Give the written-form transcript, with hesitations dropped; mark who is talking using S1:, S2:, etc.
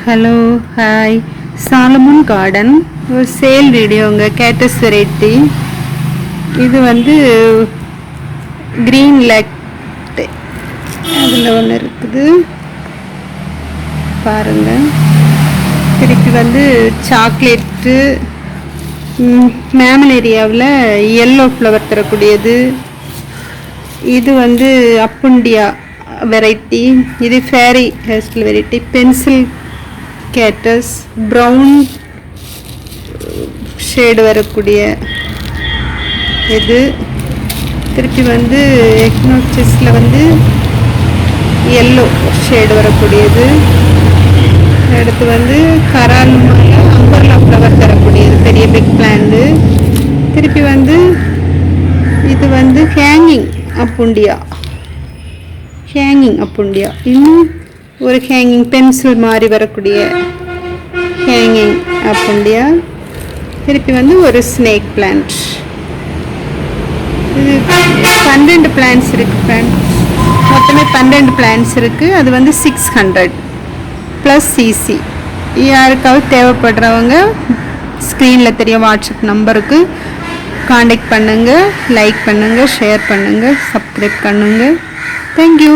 S1: Hello hi Solomon garden ஒரு sale வீடியோங்க. கேட்டஸ் variety. இது வந்து க்ரீன் லேக் அதில் ஒன்று இருக்குது பாருங்கள். திருப்பி வந்து சாக்லேட்டு மேமல் ஏரியாவில் எல்லோ ஃப்ளவர் தரக்கூடியது. இது வந்து அப்புண்டியா வெரைட்டி. இது fairy hairstyle variety. Pencil cactus brown shade வரக்கூடிய இது. திருப்பி வந்து எக்னோசிஸில் வந்து எல்லோ ஷேடு வரக்கூடியது. அடுத்து வந்து கரால் அம்பர்லா ஃப்ளவர் தரக்கூடியது பெரிய பிக் பிளான்ட்டு. திருப்பி வந்து இது வந்து ஹேங்கிங் அப்புண்டியா. இன்னும் ஒரு ஹேங்கிங் பென்சில் மாதிரி வரக்கூடிய ஹேங்கிங் அப்புண்டியா. திருப்பி வந்து ஒரு ஸ்னேக் பிளான்ட். இது 12 பிளான்ட்ஸ் இருக்குது ஃப்ரெண்ட்ஸ். மொத்தமே 12 பிளான்ட்ஸ் இருக்குது. அது வந்து 600 ப்ளஸ் சிசி. யாருக்காவது தேவைப்படுறவங்க ஸ்க்ரீனில் தெரிய வாட்ஸ்அப் நம்பருக்கு காண்டாக்ட் பண்ணுங்கள். லைக் பண்ணுங்கள், ஷேர் பண்ணுங்கள், சப்ஸ்கிரைப் பண்ணுங்கள். தேங்க்யூ.